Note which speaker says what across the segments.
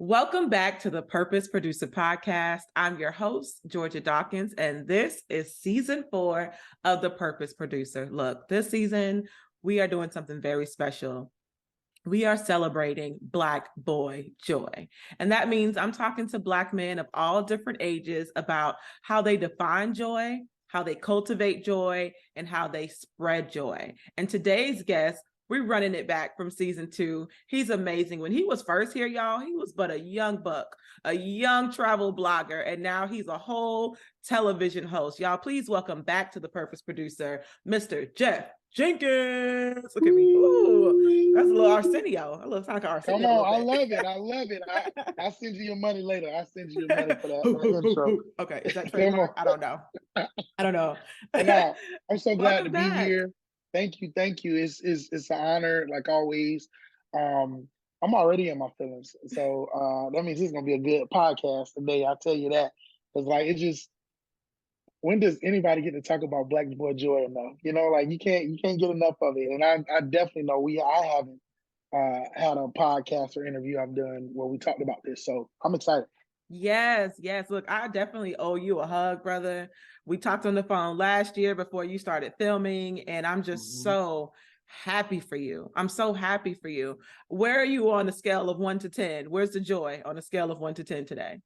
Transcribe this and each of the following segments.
Speaker 1: Welcome back to the Purpose Producer Podcast. I'm your host, Georgia Dawkins, and this is season 4 of the Purpose Producer. Look, this season, we are doing something very special. We are celebrating Black boy joy. And that means I'm talking to Black men of all different ages about how they define joy, how they cultivate joy, and how they spread joy. And today's guest, we're running it back from season 2. He's amazing. When he was first here, y'all, he was but a young buck, a young travel blogger, and now he's a whole television host. Y'all, please welcome back to the Purpose Producer, Mr. Jeff Jenkins. Look at me. Ooh, that's a little Arsenio. A little like Arsenio.
Speaker 2: Come on, I love it. I love it. I'll send you your money later. I'll send you your money for that intro.
Speaker 1: Okay, is that trademark? I don't know. I don't know.
Speaker 2: No, I'm so glad to be
Speaker 1: back.
Speaker 2: here. Thank you. It's an honor, like always. I'm already in my feelings, so that means it's gonna be a good podcast today. I'll tell you that. Because it's just, when does anybody get to talk about Black boy joy enough? You can't get enough of it. And I definitely know I haven't had a podcast or interview I've done where we talked about this. So I'm excited.
Speaker 1: Yes. Look, I definitely owe you a hug, brother. We talked on the phone last year before you started filming, and I'm just so happy for you. I'm so happy for you. Where are you on the scale of 1 to 10? Where's the joy on a scale of 1 to 10 today?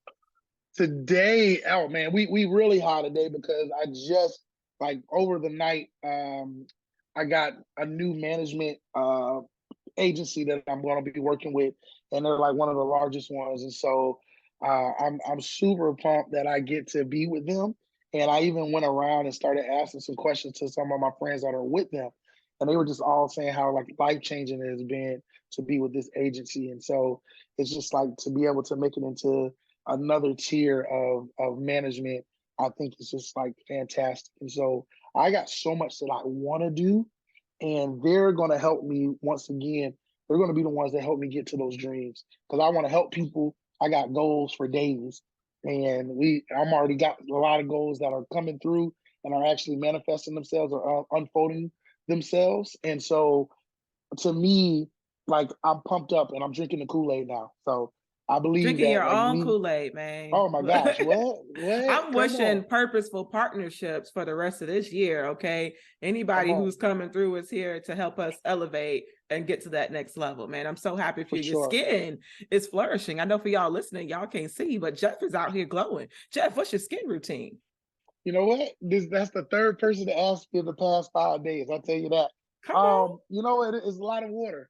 Speaker 2: Today, oh man, we really high today because I just over the night, I got a new management agency that I'm going to be working with, and they're one of the largest ones. And so I'm super pumped that I get to be with them. And I even went around and started asking some questions to some of my friends that are with them, and they were just all saying how life changing it has been to be with this agency. And so it's just to be able to make it into another tier of management. I think it's just fantastic. And so I got so much that I want to do, and they're going to help me once again. They're going to be the ones that help me get to those dreams, because I want to help people. I got goals for days, and I'm already got a lot of goals that are coming through and are actually manifesting themselves or unfolding themselves. And so to me, I'm pumped up and I'm drinking the Kool-Aid now. So I believe
Speaker 1: drinking
Speaker 2: that
Speaker 1: your own Kool-Aid, man.
Speaker 2: Oh my gosh, what?
Speaker 1: I'm wishing purposeful partnerships for the rest of this year, okay? Anybody who's coming through is here to help us elevate and get to that next level, man. I'm so happy for you. Your skin is flourishing. I know for y'all listening, y'all can't see, but Jeff is out here glowing. Jeff, what's your skin routine?
Speaker 2: You know what? That's the third person to ask me in the past 5 days. I'll tell you that.
Speaker 1: Come on.
Speaker 2: You know, it's a lot of water.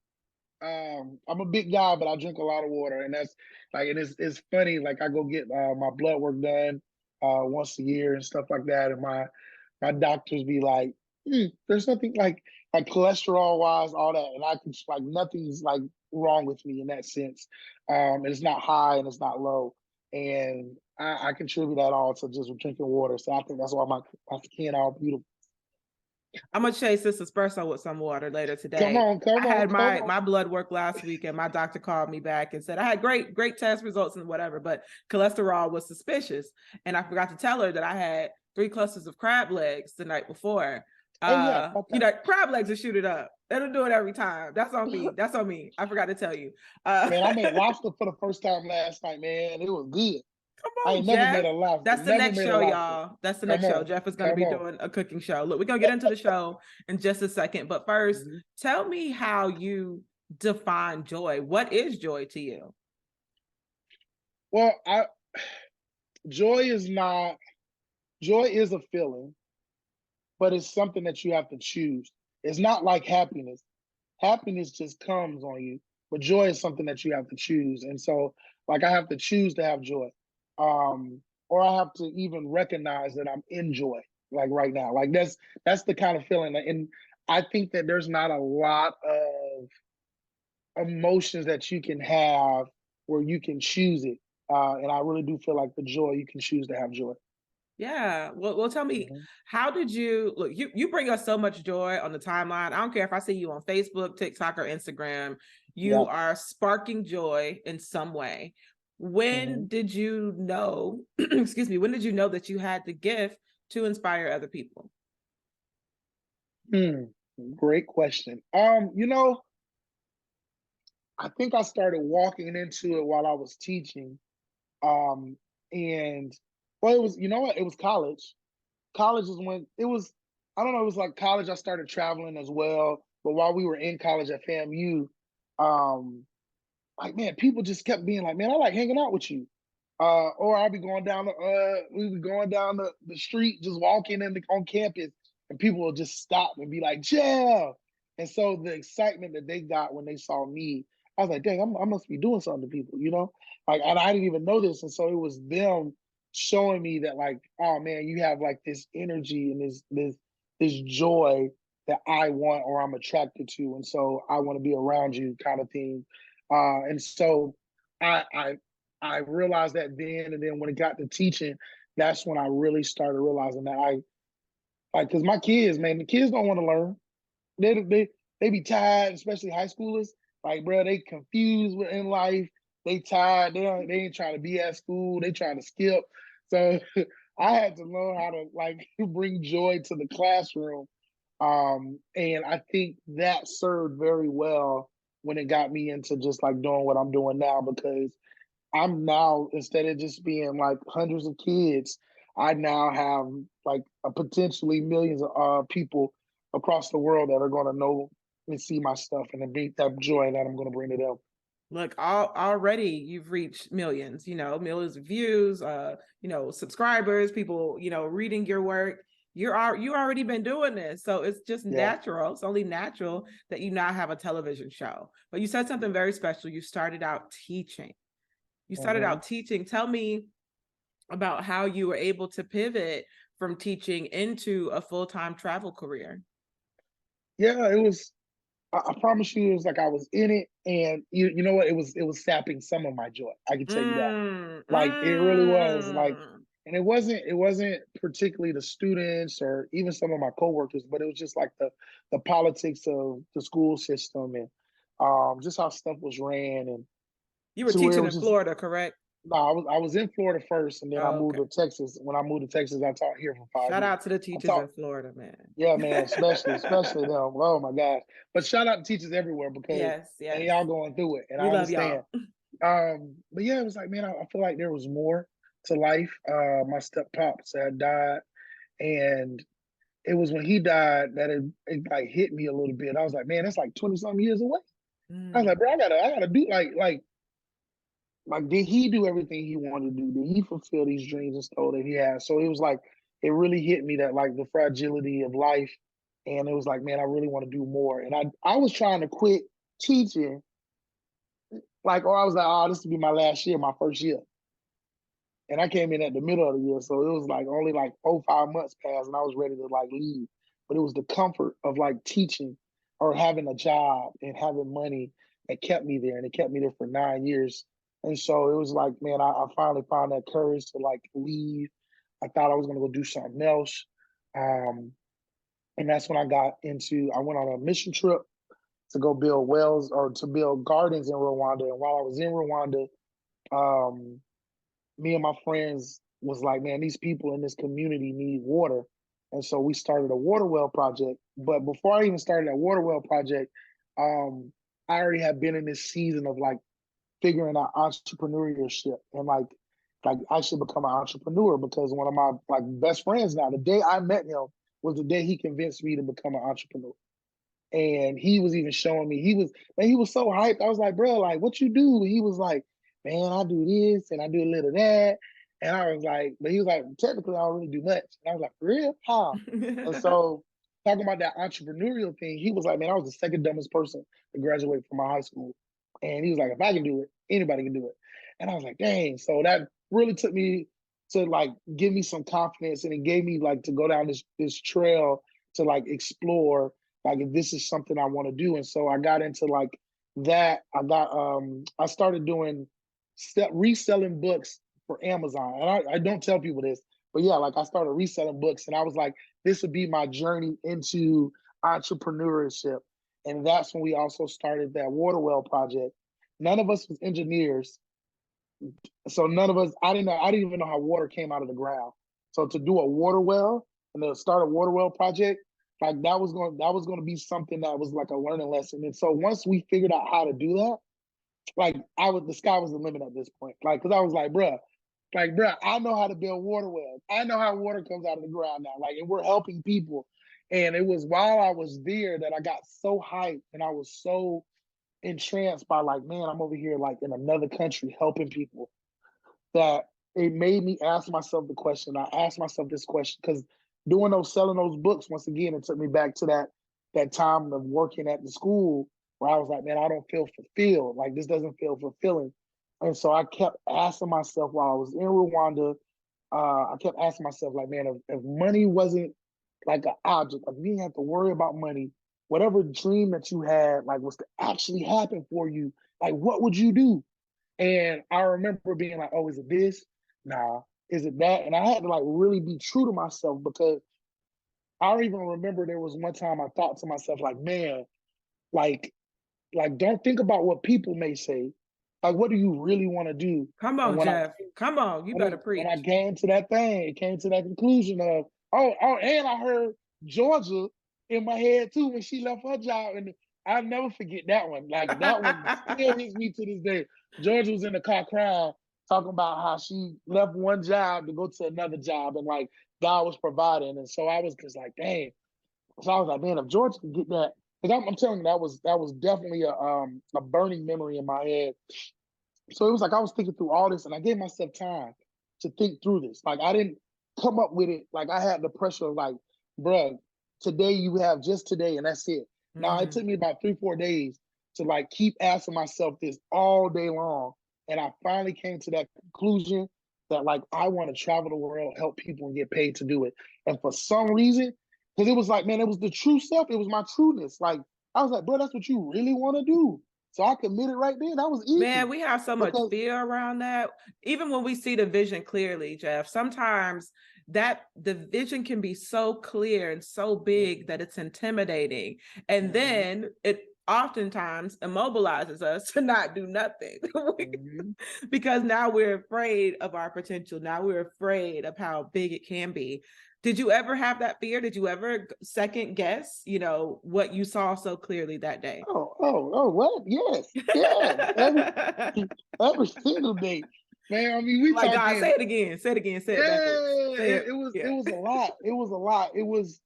Speaker 2: I'm a big guy, but I drink a lot of water, and that's it's funny. I go get my blood work done once a year and stuff like that, and my doctors be like, "There's nothing like cholesterol wise, all that," and I can nothing's wrong with me in that sense. And it's not high and it's not low, and I contribute that all to just drinking water. So I think that's why my skin all beautiful.
Speaker 1: I'm gonna chase this espresso with some water later today.
Speaker 2: Come on.
Speaker 1: I had my blood work last week, and my doctor called me back and said I had great test results and whatever, but cholesterol was suspicious. And I forgot to tell her that I had 3 clusters of crab legs the night before. Crab legs will shoot it up. It'll do it every time. That's on me. I forgot to tell you.
Speaker 2: Man, I made lobster for the first time last night, man. It was good.
Speaker 1: Come on,
Speaker 2: I ain't
Speaker 1: Jeff.
Speaker 2: never made a lobster.
Speaker 1: That's the next show, y'all. That's the next show. Jeff is going to be doing a cooking show. Look, we're going to get into the show in just a second. But first, tell me how you define joy. What is joy to you?
Speaker 2: Well, joy is a feeling, but it's something that you have to choose. It's not like happiness. Happiness just comes on you, but joy is something that you have to choose. And so, I have to choose to have joy. Or I have to even recognize that I'm in joy, right now. That's the kind of feeling. And I think that there's not a lot of emotions that you can have where you can choose it. And I really do feel like the joy, you can choose to have joy.
Speaker 1: Yeah. Well, tell me, how did you look? You bring us so much joy on the timeline. I don't care if I see you on Facebook, TikTok, or Instagram. You are sparking joy in some way. When did you know, excuse me, when did you know that you had the gift to inspire other people?
Speaker 2: Great question. I think I started walking into it while I was teaching. Um, and well, it was, you know what? It was college. College is when it was, I don't know, it was like college. I started traveling as well. But while we were in college at FAMU, um, like man, people just kept being like, man, I like hanging out with you. Or I'll be going down we be going down the street, just walking on campus, and people will just stop and be like, "Yeah." And so the excitement that they got when they saw me, I was like, "Dang, I must be doing something to people," you know? Like, and I didn't even know this, and so it was them showing me that, like, oh man, you have like this energy and this joy that I want or I'm attracted to, and so I want to be around you, kind of thing. And so I, I I realized that then, and then when it got to teaching, that's when I really started realizing that I like because my kids, man, the kids don't want to learn. They be tired, especially high schoolers. Like, bro, they confused in life. They tired. They ain't trying to be at school. They trying to skip. So I had to learn how to like bring joy to the classroom. And I think that served very well when it got me into just like doing what I'm doing now because I'm now instead of just being like hundreds of kids, I now have like a potentially millions of people across the world that are going to know and see my stuff and bring that joy that I'm going to bring to them.
Speaker 1: Look, already you've reached millions, millions of views, subscribers, people, reading your work. You already been doing this. So it's just
Speaker 2: Yeah.
Speaker 1: natural. It's only natural that you now have a television show. But you said something very special. You started out teaching.
Speaker 2: Mhm.
Speaker 1: Tell me about how you were able to pivot from teaching into a full-time travel career.
Speaker 2: Yeah, it was. I promise you, it was like I was in it, and you know what? It was sapping some of my joy. I can tell you that.
Speaker 1: Mm,
Speaker 2: Like it really was like,
Speaker 1: mm.
Speaker 2: and it wasn't particularly the students or even some of my coworkers, but it was just like the politics of the school system and just how stuff was ran and
Speaker 1: You were
Speaker 2: to where it
Speaker 1: teaching
Speaker 2: was
Speaker 1: in
Speaker 2: just
Speaker 1: Florida, correct?
Speaker 2: no, I was in Florida first, and then I
Speaker 1: Oh,
Speaker 2: moved
Speaker 1: okay.
Speaker 2: to Texas. When I moved to Texas, I taught here for 5
Speaker 1: Shout
Speaker 2: years.
Speaker 1: out to the
Speaker 2: I
Speaker 1: teachers
Speaker 2: taught,
Speaker 1: in Florida, man.
Speaker 2: yeah, man, especially them. Oh my gosh! But shout out to teachers everywhere because
Speaker 1: Yes,
Speaker 2: and
Speaker 1: yes.
Speaker 2: y'all going through it, and
Speaker 1: We
Speaker 2: I
Speaker 1: love
Speaker 2: understand.
Speaker 1: y'all.
Speaker 2: But yeah, it was like, man, I feel like there was more to life. My step pops had died, and it was when he died that it like hit me a little bit. I was like, man, that's like 20 something years away. I was like,
Speaker 1: Mm.
Speaker 2: bro, I gotta do like did he do everything he wanted to do? Did he fulfill these dreams and stuff that he had? So it was like it really hit me that like the fragility of life, and it was like, man, I really want to do more. And I was trying to quit teaching, like, or I was like, oh, this will be my last year, my first year. And I came in at the middle of the year, so it was like only like 4, 5 months passed, and I was ready to like leave. But it was the comfort of like teaching or having a job and having money that kept me there, and it kept me there for 9 years. And so it was like, man, I finally found that courage to like leave. I thought I was gonna go do something else, um, and that's when I went on a mission trip to go build wells or to build gardens in Rwanda. And while I was in Rwanda, um, me and my friends was like, man, these people in this community need water. And so we started a water well project. But before I even started that water well project, um, I already had been in this season of like figuring out entrepreneurship and like I should become an entrepreneur because one of my like best friends now, the day I met him was the day he convinced me to become an entrepreneur. And he was even showing me, he was so hyped. I was like, bro, like what you do? He was like, man, I do this and I do a little of that. And I was like, but he was like, technically, I don't really do much. And I was like, for real? How? And so talking about that entrepreneurial thing, he was like, man, I was the second dumbest person to graduate from my high school. And he was like, if I can do it, anybody can do it. And I was like, dang. So that really took me to like give me some confidence and it gave me like to go down this trail to like explore like if this is something I want to do. And so I got into like that. I started doing reselling books for Amazon. And I don't tell people this, but yeah, like I started reselling books and I was like, this would be my journey into entrepreneurship. And that's when we also started that water well project. None of us was engineers. So none of us, I didn't even know how water came out of the ground. So to do a water well and to start a water well project, like that was going to be something that was like a learning lesson. And so once we figured out how to do that, the sky was the limit at this point. Like, cause I was bruh, I know how to build water wells. I know how water comes out of the ground now. Like, and we're helping people. And it was while I was there that I got so hyped and I was so entranced by like, man, I'm over here like in another country helping people, that it made me ask myself the question. I asked myself this question because selling those books, once again, it took me back to that time of working at the school where I was like, man, I don't feel fulfilled. Like, this doesn't feel fulfilling. And so I kept asking myself while I was in Rwanda, I kept asking myself, like, man, if money wasn't like an object, if you didn't have to worry about money, whatever dream that you had, like, was to actually happen for you, like, what would you do? And I remember being like, oh, is it this? Nah. Is it that? And I had to like really be true to myself, because I even remember there was one time I thought to myself, like, man, like, don't think about what people may say. Like, what do you really want to do?
Speaker 1: Come
Speaker 2: And
Speaker 1: on, Jeff. Come on. You better
Speaker 2: when I
Speaker 1: preach.
Speaker 2: came to that thing, it came to that conclusion of, and I heard Georgia in my head too when she left her job. And I'll never forget that one. Like, that one still hits me to this day. Georgia was in the car crying, talking about how she left one job to go to another job, and like God was providing. And so I was just like, dang. So I was like, man, if Georgia could get that, because I'm telling you, that was definitely a burning memory in my head. So it was like I was thinking through all this, and I gave myself time to think through this. Like, I didn't come up with it. Like, I had the pressure of like, bruh, today you have just today, and that's it. Now it took me about 3-4 days to like keep asking myself this all day long, and I finally came to that conclusion that like I want to travel the world, help people, and get paid to do it. And for some reason, because it was like, man, it was the true self. It was my trueness. Like, I was like, bro, that's what you really want to do. So I committed right then. That was
Speaker 1: Man,
Speaker 2: easy.
Speaker 1: we have so much
Speaker 2: Because
Speaker 1: fear around that. Even when we see the vision clearly, Jeff, sometimes that the vision can be so clear and so big that it's intimidating. And then it oftentimes immobilizes us to not do nothing because now we're afraid of our potential. Now we're afraid of how big it can be. Did you ever have that fear? Did you ever second guess, what you saw so clearly that day?
Speaker 2: what? Yes, yeah. Every single day, man. I mean, we
Speaker 1: Like, God, say
Speaker 2: talking.
Speaker 1: it again. Say it again. Say it backwards.
Speaker 2: Yeah,
Speaker 1: Say it.
Speaker 2: it
Speaker 1: Yeah.
Speaker 2: was a lot. It was a lot. It was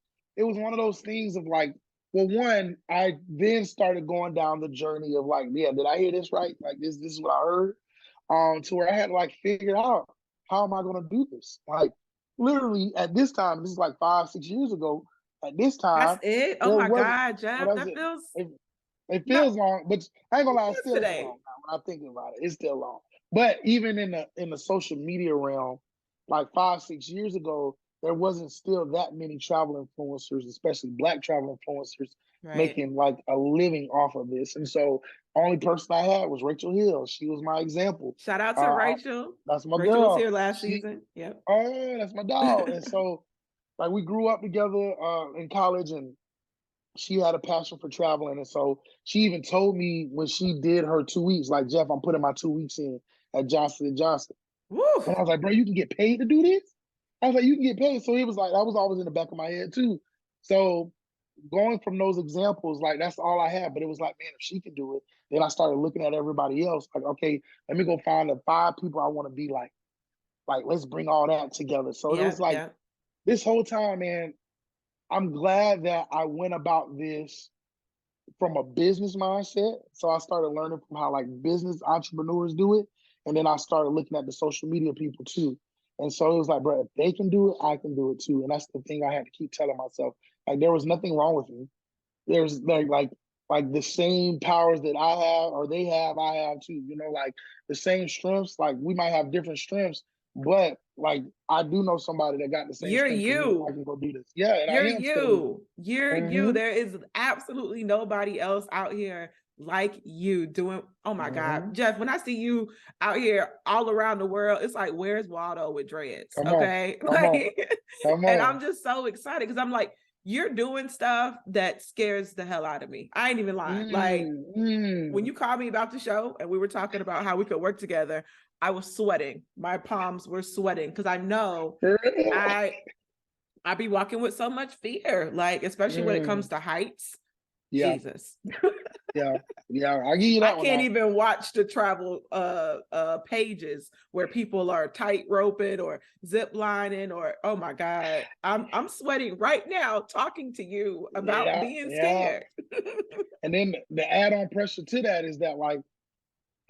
Speaker 2: one of those things of like, well, one, I then started going down the journey of like, yeah, did I hear this right? Like, this is what I heard. To where I had to like figure out, how am I gonna do this? Like, literally at this time, this is like 5-6 years ago. At this
Speaker 1: That's
Speaker 2: time,
Speaker 1: it. Oh
Speaker 2: there
Speaker 1: my
Speaker 2: wasn't.
Speaker 1: God,
Speaker 2: Well,
Speaker 1: Jeff.
Speaker 2: that's
Speaker 1: That
Speaker 2: it.
Speaker 1: feels
Speaker 2: It
Speaker 1: not
Speaker 2: feels long, but I ain't gonna lie, it still is
Speaker 1: yesterday.
Speaker 2: long now when I'm thinking about it. It's still long. But even in the social media realm, like 5-6 years ago, there wasn't still that many travel influencers, especially Black travel influencers,
Speaker 1: Right.
Speaker 2: making like a living off of this. And so, only person I had was Rachel Hill. She was my example.
Speaker 1: Shout out to Rachel.
Speaker 2: That's my
Speaker 1: Rachel was here
Speaker 2: girl.
Speaker 1: last season. Yep.
Speaker 2: Oh yeah, that's my dog. And so, like, we grew up together in college, and she had a passion for traveling. And so she even told me when she did her 2 weeks, like, Jeff, I'm putting my 2 weeks in at Johnson & Johnson.
Speaker 1: Woo.
Speaker 2: And I was like, bro, you can get paid to do this? I was like, you can get paid. So it was like, that was always in the back of my head too. So going from those examples, like, that's all I had. But it was like, man, if she can do it, then I started looking at everybody else. Like, okay, let me go find the 5 people I want to be like. Like, let's bring all that together. So it was
Speaker 1: Yep.
Speaker 2: like,
Speaker 1: Yep.
Speaker 2: this whole time, man, I'm glad that I went about this from a business mindset. So I started learning from how like business entrepreneurs do it. And then I started looking at the social media people too. And so it was like, bro, if they can do it, I can do it too. And that's the thing I had to keep telling myself. Like, there was nothing wrong with me. There's like the same powers that I have or they have, I have too. Like the same strengths. Like, we might have different strengths, but like I do know somebody that got the same
Speaker 1: You're
Speaker 2: strength as me. I
Speaker 1: you.
Speaker 2: can go do this. Yeah, and I
Speaker 1: You're
Speaker 2: am still me.
Speaker 1: you. You're you.
Speaker 2: Mm-hmm.
Speaker 1: There is absolutely nobody else out here like you doing. Oh my God,
Speaker 2: Mm-hmm.
Speaker 1: Jeff, when I see you out here all around the world, it's like, where's Waldo with dreads?
Speaker 2: Come on.
Speaker 1: Okay.
Speaker 2: Come on.
Speaker 1: Like,
Speaker 2: Come
Speaker 1: and I'm
Speaker 2: on.
Speaker 1: just so excited because I'm like, you're doing stuff that scares the hell out of me. I ain't even lying. Like, when you called me about the show and we were talking about how we could work together, I was sweating. My palms were sweating because I know I be walking with so much fear, like, especially when it comes to heights.
Speaker 2: Yeah.
Speaker 1: Jesus.
Speaker 2: Yeah, yeah, I give you
Speaker 1: I
Speaker 2: that one.
Speaker 1: can't even watch the travel pages where people are tight roping or zip lining or oh my God. I'm sweating right now talking to you about
Speaker 2: Yeah,
Speaker 1: being
Speaker 2: yeah.
Speaker 1: scared.
Speaker 2: And then the add-on pressure to that is that like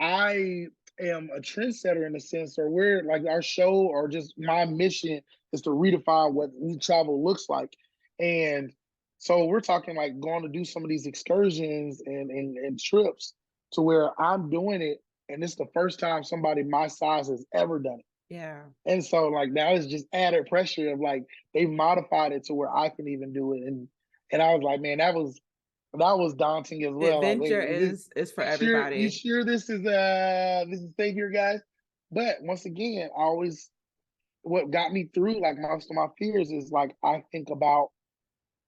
Speaker 2: I am a trendsetter in a sense, or we're like our show or just my mission is to redefine what travel looks like. And so we're talking like going to do some of these excursions and trips to where I'm doing it. And it's the first time somebody my size has ever done it.
Speaker 1: Yeah.
Speaker 2: And so like now it's just added pressure of like they've modified it to where I can even do it. And I was like, man, that was daunting as
Speaker 1: The
Speaker 2: well. Like, wait,
Speaker 1: adventure is for
Speaker 2: you
Speaker 1: everybody.
Speaker 2: sure this is safe here, guys? But once again, I always what got me through like most of my fears is like I think about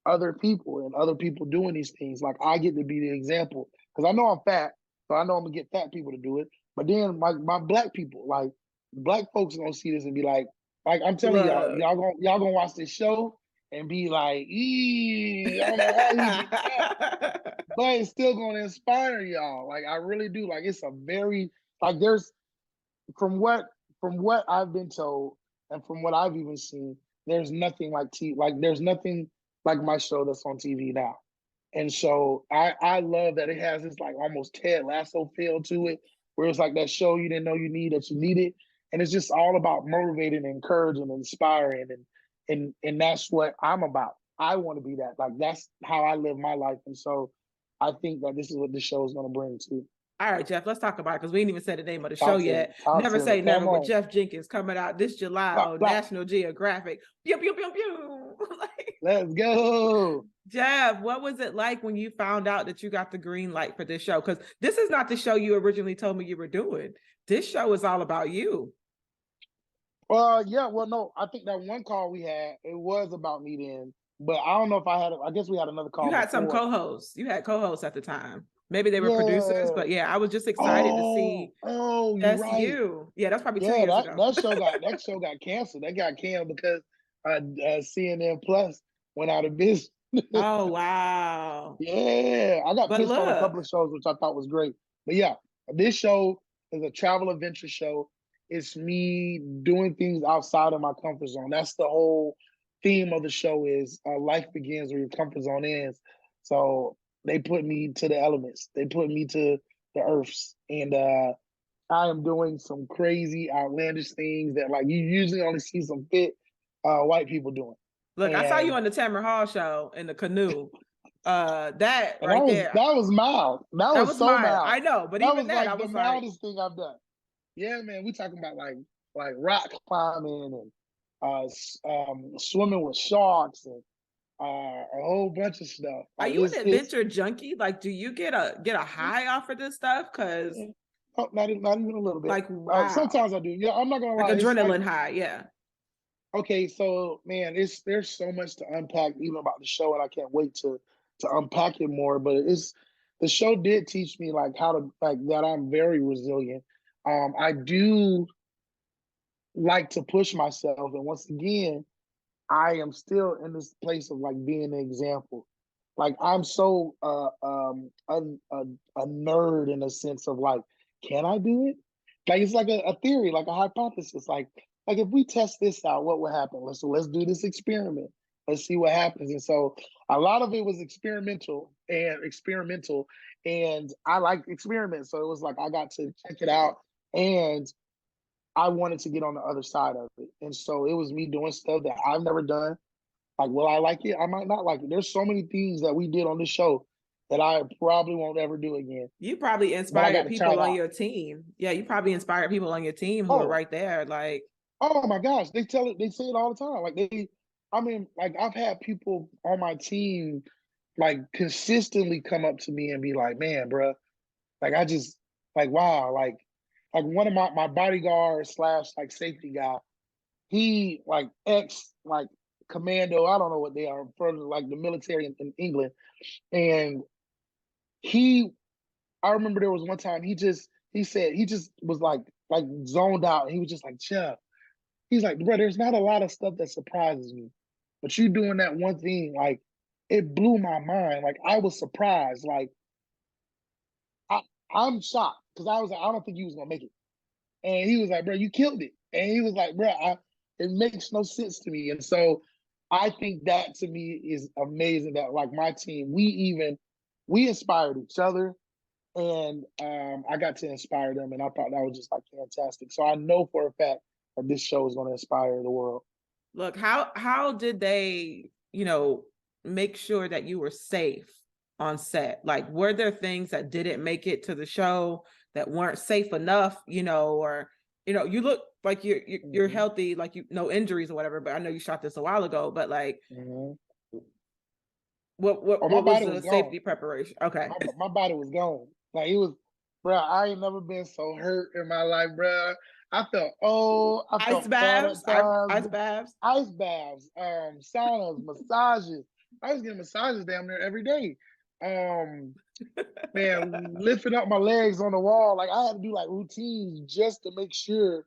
Speaker 2: other people and other people doing these things. Like I get to be the example because I know I'm fat, so I know I'm gonna get fat people to do it. But then my black people, like black folks, gonna see this and be like I'm telling y'all,
Speaker 1: Look.
Speaker 2: y'all gonna watch this show and be like, I don't know how he did that, but it's still gonna inspire y'all. Like I really do. Like it's a very like there's from what from what I've been told and from what I've even seen, there's nothing like there's nothing like my show that's on TV now. And so I love that it has this like almost Ted Lasso feel to it, where it's like that show you didn't know you needed. And it's just all about motivating, encouraging, inspiring, and that's what I'm about. I want to be that. Like that's how I live my life. And so I think that this is what this show is going to bring too.
Speaker 1: All right, Jeff, let's talk about it because we ain't even said the name of the show
Speaker 2: Talk to me.
Speaker 1: yet.
Speaker 2: Talk
Speaker 1: Never
Speaker 2: to me.
Speaker 1: say
Speaker 2: Come
Speaker 1: never with
Speaker 2: on.
Speaker 1: Jeff Jenkins coming out this July
Speaker 2: Blah,
Speaker 1: on
Speaker 2: blah.
Speaker 1: National Geographic. Pew, pew, pew, pew.
Speaker 2: Let's go.
Speaker 1: Jeff, what was it like when you found out that you got the green light for this show? Because this is not the show you originally told me you were doing. This show is all about you.
Speaker 2: Yeah, well, no, I think that one call we had, it was about me then, but I don't know if I guess we had another
Speaker 1: You
Speaker 2: call
Speaker 1: had some
Speaker 2: before.
Speaker 1: co-hosts. You had co-hosts at the time. Maybe they were producers,
Speaker 2: Yeah.
Speaker 1: but yeah, I was just excited to see
Speaker 2: You're
Speaker 1: that's
Speaker 2: right.
Speaker 1: you. Yeah, that's probably 2
Speaker 2: Yeah,
Speaker 1: years ago.
Speaker 2: that show got canceled. That got canceled because CNN Plus went out of business.
Speaker 1: Oh, wow.
Speaker 2: Yeah, I got
Speaker 1: But
Speaker 2: pissed on a couple
Speaker 1: look,
Speaker 2: of shows, which I thought was great. But yeah, this show is a travel adventure show. It's me doing things outside of my comfort zone. That's the whole theme of the show is life begins where your comfort zone ends. So they put me to the elements. They put me to the earths. And I am doing some crazy, outlandish things that like you usually only see some fit white people doing.
Speaker 1: look, I saw you
Speaker 2: And
Speaker 1: on the Tamara Hall show in the canoe. That
Speaker 2: And
Speaker 1: right there,
Speaker 2: that was mild. That
Speaker 1: that
Speaker 2: was
Speaker 1: was
Speaker 2: so
Speaker 1: mine.
Speaker 2: mild.
Speaker 1: I know, but
Speaker 2: That
Speaker 1: even
Speaker 2: was
Speaker 1: that, I
Speaker 2: like the
Speaker 1: was like,
Speaker 2: mildest thing I've done. Yeah, man, we talking about like rock climbing and swimming with sharks and a whole bunch of stuff.
Speaker 1: are
Speaker 2: Like
Speaker 1: you an
Speaker 2: it's
Speaker 1: adventure junkie? Like, do you get a high off of this stuff? Because
Speaker 2: oh, not even a little bit.
Speaker 1: like, wow,
Speaker 2: Sometimes I do. Yeah, I'm not gonna
Speaker 1: like
Speaker 2: lie. It's like
Speaker 1: adrenaline high. Yeah.
Speaker 2: okay, so man, there's so much to unpack even about the show, and I can't wait to unpack it more. But it's the show did teach me like how to like that I'm very resilient. I do like to push myself, and once again, I am still in this place of like being an example. Like I'm so a nerd in a sense of like, can I do it? Like it's like a theory, like a hypothesis. Like if we test this out, what will happen? Let's do this experiment. Let's see what happens. And so a lot of it was experimental, and I like experiments. So it was like I got to check it out, and I wanted to get on the other side of it. And so it was me doing stuff that I've never done. Like, will I like it? I might not like it. There's so many things that we did on this show that I probably won't ever do again.
Speaker 1: You probably
Speaker 2: But I got
Speaker 1: inspired
Speaker 2: to try
Speaker 1: people
Speaker 2: it
Speaker 1: on
Speaker 2: out.
Speaker 1: your team. Yeah, you probably inspired people on your team who are
Speaker 2: Oh,
Speaker 1: right there. Like,
Speaker 2: oh my gosh. They say it all the time. I mean, like I've had people on my team like consistently come up to me and be like, man, bro, like I just like, wow, like one of my bodyguard slash like safety guy, he like ex like commando, I don't know what they are from like the military in England. And he I remember there was one time he said he just was like zoned out. He was just like, Jeff. He's like, bro, there's not a lot of stuff that surprises me. But you doing that one thing, like it blew my mind. Like I was surprised. Like I'm shocked because I was like, I don't think he was gonna make it. And he was like, bro, you killed it. And he was like, bro, it makes no sense to me. And so I think that to me is amazing that like my team, we inspired each other, and I got to inspire them, and I thought that was just like fantastic. So I know for a fact that this show is going to inspire the world.
Speaker 1: Look, how did they, make sure that you were safe on set? Like, were there things that didn't make it to the show that weren't safe enough, or you look like you're healthy, like no injuries or whatever, but I know you shot this a while ago, but like what
Speaker 2: my
Speaker 1: was
Speaker 2: body
Speaker 1: the
Speaker 2: was gone.
Speaker 1: safety preparation? Okay.
Speaker 2: My body was gone. Like it was, bro, I ain't never been so hurt in my life, bro. I felt old. I
Speaker 1: Ice
Speaker 2: felt fat at
Speaker 1: baths, ice
Speaker 2: times.
Speaker 1: baths.
Speaker 2: Ice baths, saunas, massages. I was getting massages damn near every day. Man, lifting up my legs on the wall. Like I had to do like routines just to make sure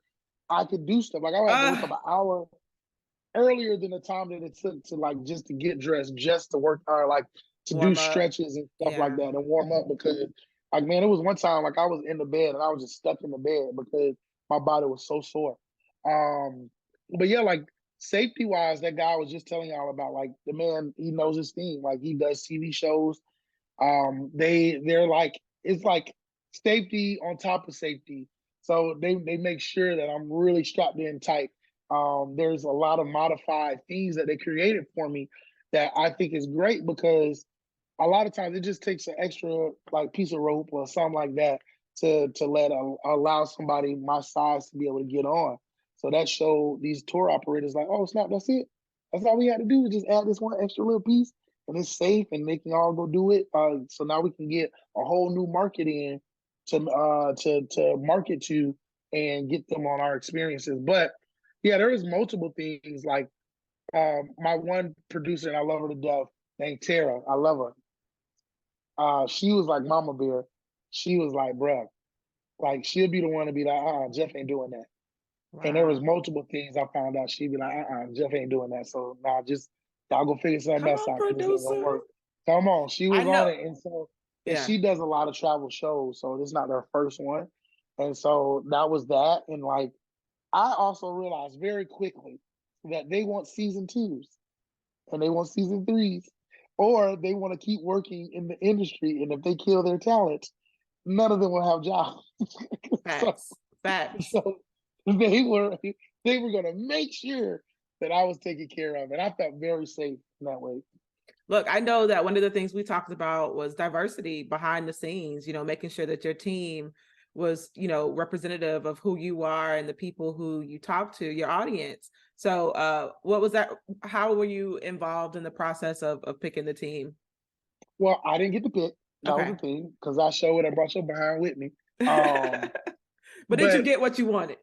Speaker 2: I could do stuff. Like I would have to wake up an hour earlier than the time that it took to like just to get dressed, just to work or like to do
Speaker 1: Warm up.
Speaker 2: stretches and stuff like that and warm up because like man, it was one time like I was in the bed and I was just stuck in the bed because my body was so sore. But yeah, like safety wise, that guy I was just telling y'all about, like the man, he knows his theme. Like he does TV shows. They're like it's like safety on top of safety. So they make sure that I'm really strapped in tight. There's a lot of modified things that they created for me that I think is great because a lot of times it just takes an extra like piece of rope or something like that to allow somebody my size to be able to get on. So that showed these tour operators like, oh snap, that's it. That's all we had to do is just add this one extra little piece, and it's safe, and they can all go do it. So now we can get a whole new market in to market to and get them on our experiences. But yeah, there was multiple things like my one producer, and I love her to death, named Tara. I love her. She was like Mama Bear. She was like, bruh, like she'll be the one to be like, Jeff ain't doing that.
Speaker 1: Wow.
Speaker 2: And there was multiple things I found out. She'd be like, Jeff ain't doing that. So now just y'all go figure something else out because this ain't gonna work. Come on, she was on it, and so and she does a lot of travel shows, so this is not her first one. And so that was that. And like I also realized very quickly that they want season 2s and they want season 3s, or they want to keep working in the industry. And if they kill their talent, none of them will have jobs.
Speaker 1: Facts. Facts.
Speaker 2: So they were going to make sure that I was taken care of, and I felt very safe in that way.
Speaker 1: Look, I know that one of the things we talked about was diversity behind the scenes, making sure that your team was, representative of who you are and the people who you talk to, your audience. So what was that? How were you involved in the process of picking the team?
Speaker 2: Well, I didn't get to pick. That was the thing, because I showed I brought your behind with me.
Speaker 1: But did you get what you wanted?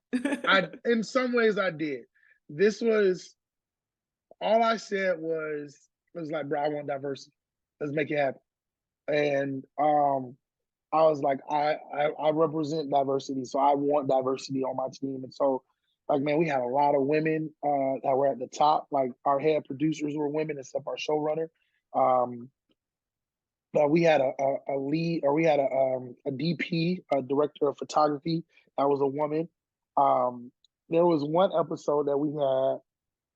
Speaker 2: In some ways I did. This was, all I said was like, bro, I want diversity. Let's make it happen. And I was like, I represent diversity, so I want diversity on my team. And so, like, man, we had a lot of women that were at the top. Like, our head producers were women, except our showrunner. But we had a lead, or we had a DP, a director of photography, that was a woman. There was one episode that we had.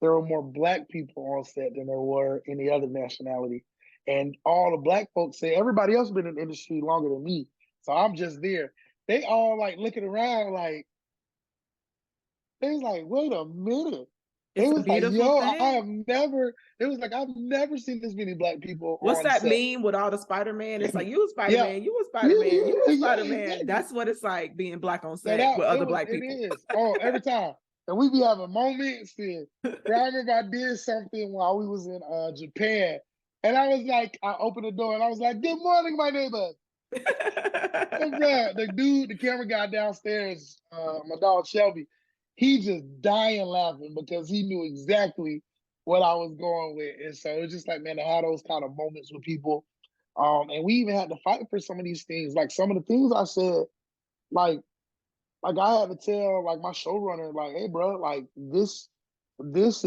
Speaker 2: There were more Black people on set than there were any other nationality. And all the Black folks say, everybody else been in the industry longer than me, so I'm just there. They all like looking around like, they was like, wait a minute. It was like, yo, I've never seen this many Black people
Speaker 1: What's
Speaker 2: on
Speaker 1: that
Speaker 2: set.
Speaker 1: meme with all the Spider-Man? It's like, you a Spider-Man, you a Spider-Man, you a Spider-Man. Exactly. That's what it's like being Black on set with other Black people.
Speaker 2: It is. Oh, every time. And we be having moments. And I remember I did something while we was in Japan. And I was like, I opened the door and I was like, good morning, my neighbor. The camera guy downstairs, my dog Shelby, he just dying laughing because he knew exactly what I was going with. And so it's just like, man, to have those kind of moments with people. And we even had to fight for some of these things. Like some of the things I said, like I had to tell like my showrunner, like, hey bro, like this is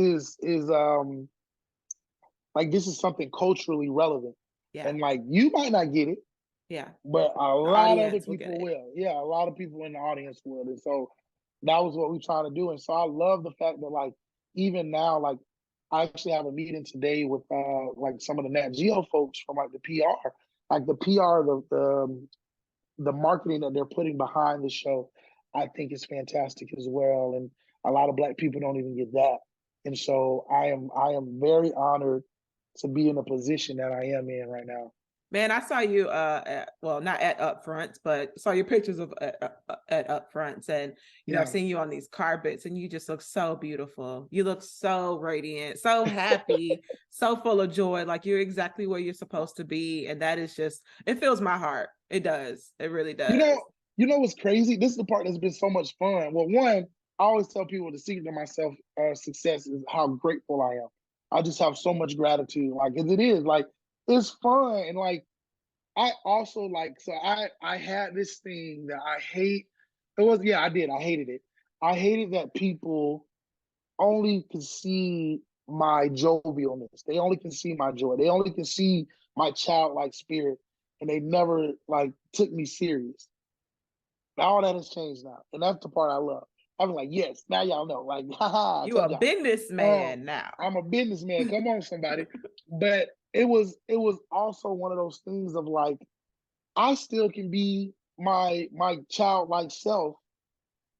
Speaker 2: like, this is something culturally relevant. Yeah. And like, you might not get it.
Speaker 1: Yeah.
Speaker 2: but a
Speaker 1: The
Speaker 2: lot of other
Speaker 1: audience will get
Speaker 2: people
Speaker 1: it.
Speaker 2: will. Yeah, a lot of people in the audience will. And so that was what we try to do. And so I love the fact that like even now, like I actually have a meeting today with like some of the Nat Geo folks from like the PR, like the PR, the marketing that they're putting behind the show, I think is fantastic as well. And a lot of Black people don't even get that. And so I am very honored to be in the position that I am in right now.
Speaker 1: Man, I saw you well, not at upfronts, but saw your pictures of at upfronts, and you know, I've
Speaker 2: Yeah.
Speaker 1: seen you on these carpets, and you just look so beautiful. You look so radiant, so happy, so full of joy. Like you're exactly where you're supposed to be, and that is just it fills my heart. It does. It really
Speaker 2: You
Speaker 1: does.
Speaker 2: know, you know what's crazy? This is the part that's been so much fun. Well, one, I always tell people the secret to myself success is how grateful I am. I just have so much gratitude, like as it is, like it's fun, and like I also like so I had this thing that I hate. It was yeah, I did. I hated it. I hated that people only can see my jovialness. They only can see my joy. They only can see my childlike spirit, and they never like took me serious. All that has changed now, and that's the part I love. I'm like, yes, now y'all know. Like, haha, I
Speaker 1: You a
Speaker 2: told y'all.
Speaker 1: businessman now.
Speaker 2: I'm a businessman. Come on, somebody. But it was also one of those things of like, I still can be my childlike self,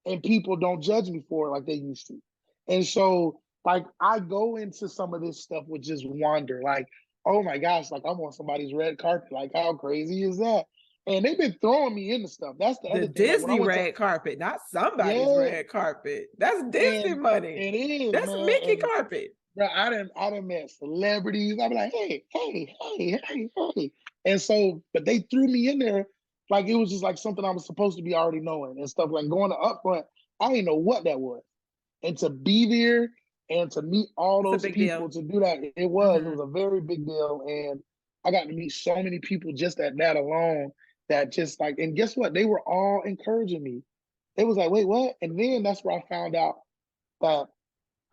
Speaker 2: and people don't judge me for it like they used to. And so, like, I go into some of this stuff with just wonder, like, oh my gosh, like I'm on somebody's red carpet. Like, how crazy is that? And they've been throwing me into stuff. That's the
Speaker 1: The
Speaker 2: other thing. Like when I
Speaker 1: Disney
Speaker 2: went to
Speaker 1: red carpet, not somebody's
Speaker 2: yeah,
Speaker 1: red carpet. That's Disney
Speaker 2: and
Speaker 1: money.
Speaker 2: it is,
Speaker 1: That's
Speaker 2: man.
Speaker 1: Mickey
Speaker 2: And
Speaker 1: carpet.
Speaker 2: bro, I done met celebrities. I'm like, hey, hey, hey, hey, hey. And so, but they threw me in there like it was just like something I was supposed to be already knowing and stuff. Like going to upfront, I didn't know what that was. And to be there and to meet all
Speaker 1: It's a
Speaker 2: those
Speaker 1: big deal.
Speaker 2: people, to do that, it was
Speaker 1: Mhm.
Speaker 2: a very big deal. And I got to meet so many people just at that alone that just like, and guess what? They were all encouraging me. It was like, wait, what? And then that's where I found out that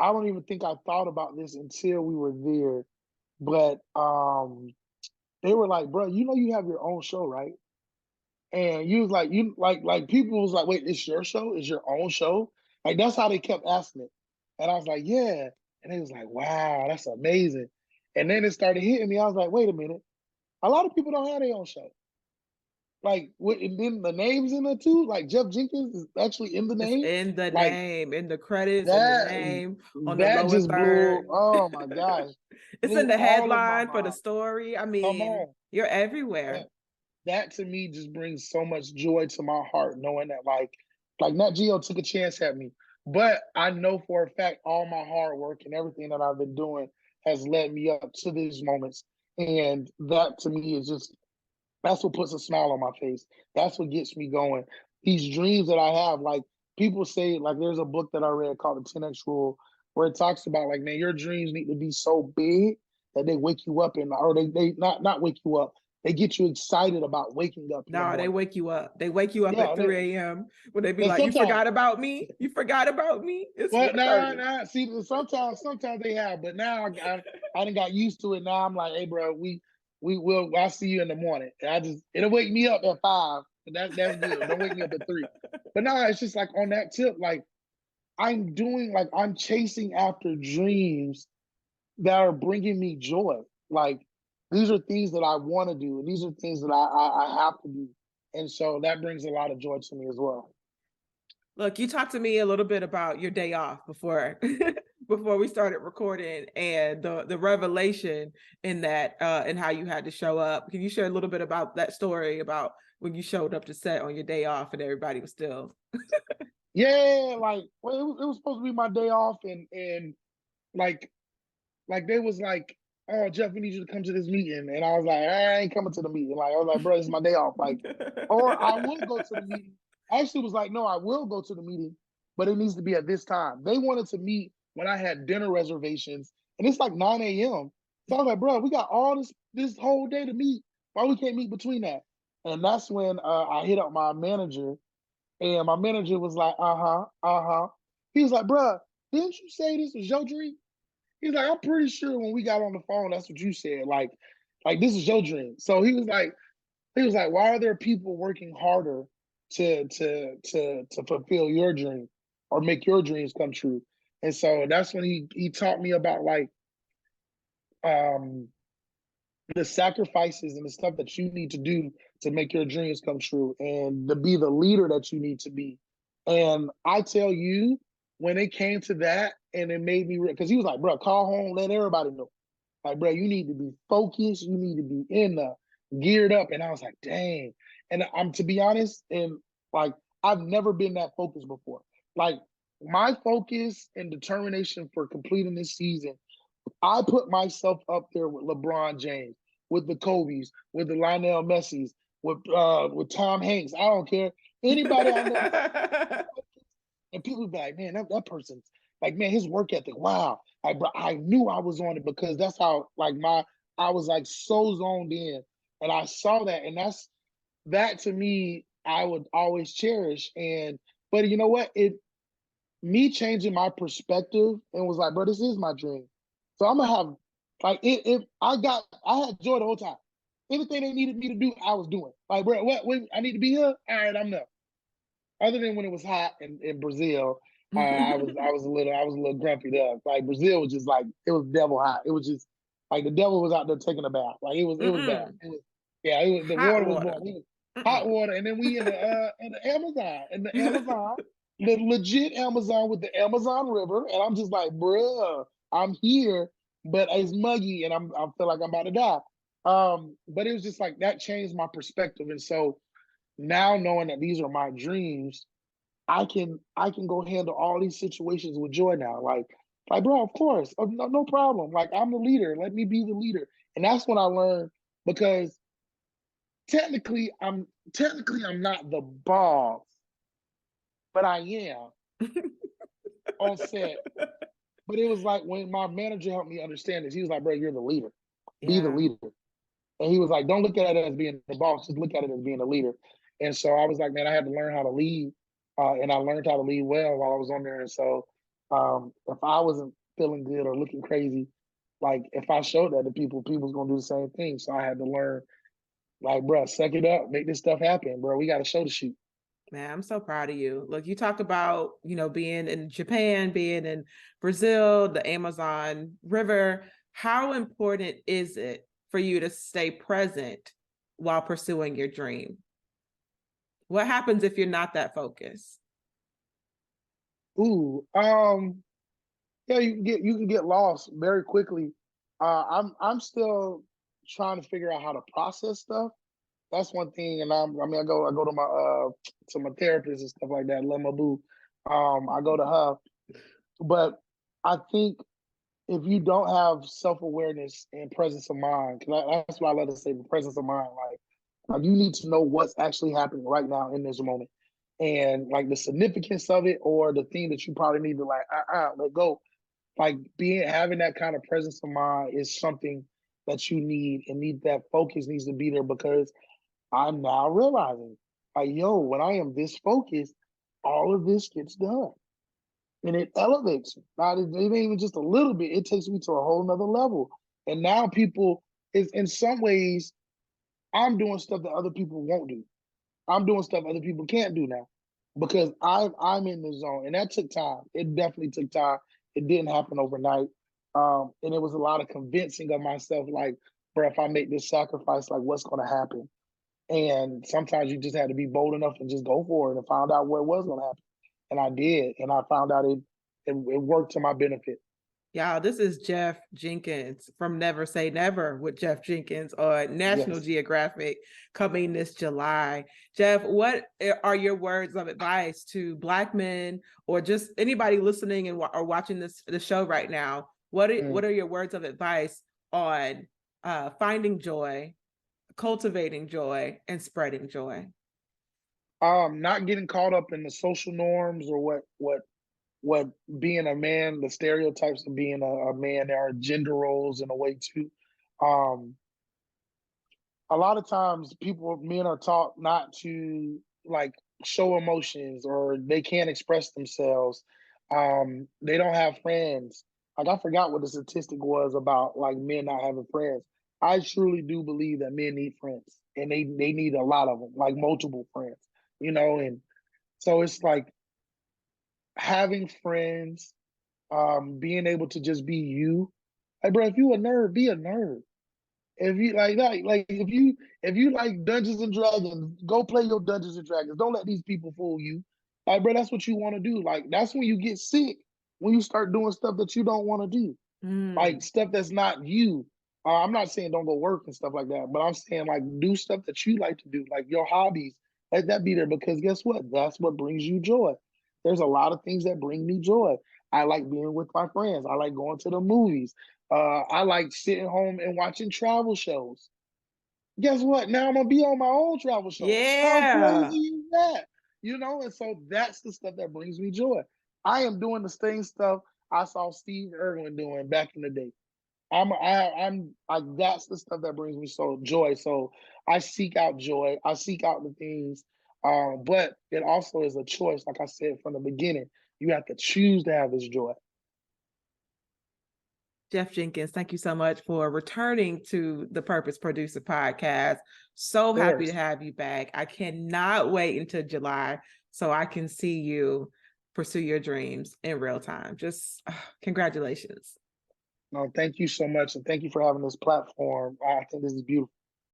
Speaker 2: I don't even think I thought about this until we were there. But they were like, bro, you know you have your own show, right? And you was like, you like people was like, wait, it's your show? It's your own show? Like that's how they kept asking it. And I was like, yeah. And they was like, wow, that's amazing. And then it started hitting me. I was like, wait a minute. A lot of people don't have their own show. Like what and then the names in there too, like Jeff Jenkins is actually in the
Speaker 1: It's
Speaker 2: name.
Speaker 1: in the
Speaker 2: Like
Speaker 1: name, in the credits, in the
Speaker 2: that
Speaker 1: name, on the
Speaker 2: that
Speaker 1: lower
Speaker 2: just blew,
Speaker 1: third.
Speaker 2: oh my gosh,
Speaker 1: It's in
Speaker 2: blew
Speaker 1: the
Speaker 2: all of my
Speaker 1: headline for the
Speaker 2: mind.
Speaker 1: story. I
Speaker 2: Come
Speaker 1: mean,
Speaker 2: on.
Speaker 1: you're
Speaker 2: And
Speaker 1: everywhere.
Speaker 2: that to me just brings so much joy to my heart, knowing that like Nat Geo took a chance at me. But I know for a fact all my hard work and everything that I've been doing has led me up to these moments. And that to me is just that's what puts a smile on my face. That's what gets me going. These dreams that I have, like people say, like there's a book that I read called the 10X Rule, where it talks about like, man, your dreams need to be so big that they wake you up and or they not wake you up. They get you excited about waking up in the
Speaker 1: No, they
Speaker 2: morning.
Speaker 1: wake you up. They wake you up at
Speaker 2: Yeah,
Speaker 1: 3 a.m. when they be
Speaker 2: and
Speaker 1: like, you
Speaker 2: sometimes
Speaker 1: forgot about me? You forgot about me? It's
Speaker 2: well, nah,
Speaker 1: 4:30.
Speaker 2: nah. See, sometimes they have, but now I done got used to it. Now I'm like, hey, bro, we will. I'll see you in the morning. And it'll wake me up at 5. And that's good. Don't wake me up at 3. But now it's just like on that tip, like I'm chasing after dreams that are bringing me joy. Like these are things that I want to do, and these are things that I have to do, and so that brings a lot of joy to me as well.
Speaker 1: Look, you talked to me a little bit about your day off before before we started recording and the revelation in that and how you had to show up. Can you share a little bit about that story about when you showed up to set on your day off and everybody was still
Speaker 2: Yeah, like well, it was supposed to be my day off, and like they was like, "Oh, Jeff, we need you to come to this meeting," and I was like, "I ain't coming to the meeting." Like I was like, "Bro, it's my day off." Like, or I will go to the meeting. I actually was like, "No, I will go to the meeting, but it needs to be at this time." They wanted to meet when I had dinner reservations, and it's like 9 a.m. So I was like, "Bro, we got all this whole day to meet. Why we can't meet between that?" And that's when I hit up my manager, and my manager was like, "Uh huh, uh huh." He was like, "Bro, didn't you say this was your dream?" He's like, I'm pretty sure when we got on the phone, that's what you said. Like this is your dream. So he was like, He was like, why are there people working harder to fulfill your dream or make your dreams come true? And so that's when he taught me about like um the sacrifices and the stuff that you need to do to make your dreams come true and to be the leader that you need to be. And I tell you, when it came to that, and it made me, because he was like, bro, call home, let everybody know. Like, bro, you need to be focused. You need to be in the geared up. And I was like, dang. And I'm, to be honest, and like, I've never been that focused before. Like, my focus and determination for completing this season, I put myself up there with LeBron James, with the Kobe's, with the Lionel Messi's, with Tom Hanks. I don't care. Anybody I know, and people be like, man, that person's like, man, his work ethic, wow. I knew I was on it because that's how like I was like so zoned in, and I saw that, and that to me I would always cherish. And but you know what? It me changing my perspective and was like, bro, this is my dream. So I'm gonna have like if I had joy the whole time. Anything they needed me to do, I was doing. Like, bro, what I need to be here? All right, I'm there. Other than when it was hot in Brazil, I was a little grumpy there. Like Brazil was just like it was devil hot. It was just like the devil was out there taking a bath. Like it was bad.
Speaker 1: Mm-mm.
Speaker 2: It was yeah. It was the
Speaker 1: Hot
Speaker 2: water was
Speaker 1: water.
Speaker 2: boiling. It was hot
Speaker 1: Mm-mm.
Speaker 2: water, and then we in the Amazon the legit Amazon with the Amazon River, and I'm just like, bruh, I'm here, but it's muggy, and I feel like I'm about to die. But it was just like that changed my perspective, and so now knowing that these are my dreams, I can go handle all these situations with joy now. Like bro, of course, no problem. Like I'm the leader. Let me be the leader, and that's when I learned because technically I'm not the boss, but I am on set. But it was like when my manager helped me understand this, he was like, bro, you're the leader. Be the
Speaker 1: Yeah.
Speaker 2: leader. And he was like, don't look at it as being the boss, just look at it as being a leader. And so I was like, man, I had to learn how to lead. And I learned how to lead well while I was on there. And so if I wasn't feeling good or looking crazy, like if I showed that to people, people's gonna do the same thing. So I had to learn, like, bro, suck it up, make this stuff happen, bro. We got a show to shoot.
Speaker 1: Man, I'm so proud of you. Look, you talked about, being in Japan, being in Brazil, the Amazon River. How important is it for you to stay present while pursuing your dream? What happens if you're not that focused?
Speaker 2: Ooh, yeah, you can get lost very quickly. I'm still trying to figure out how to process stuff. That's one thing, and I go to my therapist and stuff like that. Love my boo. I go to her, but I think if you don't have self awareness and presence of mind, because that's why I love to say the presence of mind. Like you need to know what's actually happening right now in this moment, and like the significance of it, or the thing that you probably need to like let go. Like having that kind of presence of mind is something that you need, and need that focus needs to be there because I'm now realizing, like, yo, when I am this focused, all of this gets done. And it elevates me. Not it ain't even just a little bit, it takes me to a whole nother level. And now people is in some ways, I'm doing stuff that other people won't do. I'm doing stuff other people can't do now because I'm in the zone. And that took time. It definitely took time. It didn't happen overnight. And it was a lot of convincing of myself, like, bro, if I make this sacrifice, like what's gonna happen? And sometimes you just had to be bold enough and just go for it and find out what was going to happen. And I did. And I found out it worked to my benefit.
Speaker 1: Y'all, this is Jeff Jenkins from Never Say Never with Jeff Jenkins on National
Speaker 2: Yes.
Speaker 1: Geographic coming this July. Jeff, what are your words of advice to Black men or just anybody listening and or watching the show right now? What are your words of advice on finding joy, cultivating joy, and spreading joy?
Speaker 2: Not getting caught up in the social norms or what being a man, the stereotypes of being a man. There are gender roles in a way too. Um, a lot of times men are taught not to like show emotions or they can't express themselves. They don't have friends. Like I forgot what the statistic was about like men not having friends. I truly do believe that men need friends and they need a lot of them, like multiple friends, and so it's like having friends, being able to just be you. Like, bro, if you a nerd, be a nerd. If you like that, like if you like Dungeons and Dragons, go play your Dungeons and Dragons. Don't let these people fool you. Like, bro, that's what you want to do. Like, that's when you get sick, when you start doing stuff that you don't want to do, like
Speaker 1: Mm.
Speaker 2: stuff that's not you. I'm not saying don't go work and stuff like that, but I'm saying like do stuff that you like to do, like your hobbies. Let that be there because guess what? That's what brings you joy. There's a lot of things that bring me joy. I like being with my friends. I like going to the movies. I like sitting home and watching travel shows. Guess what? Now I'm gonna be on my own travel show. How crazy
Speaker 1: Yeah.
Speaker 2: is that? And so that's the stuff that brings me joy. I am doing the same stuff I saw Steve Irwin doing back in the day. I'm like that's the stuff that brings me so joy. So I seek out joy. I seek out the things. But it also is a choice. Like I said from the beginning, you have to choose to have this joy.
Speaker 1: Jeff Jenkins, thank you so much for returning to the Purpose Producer podcast. So
Speaker 2: Of
Speaker 1: happy to
Speaker 2: course.
Speaker 1: have you back. I cannot wait until July so I can see you pursue your dreams in real time. Just congratulations.
Speaker 2: No, thank you so much. And thank you for having this platform. I think this is beautiful.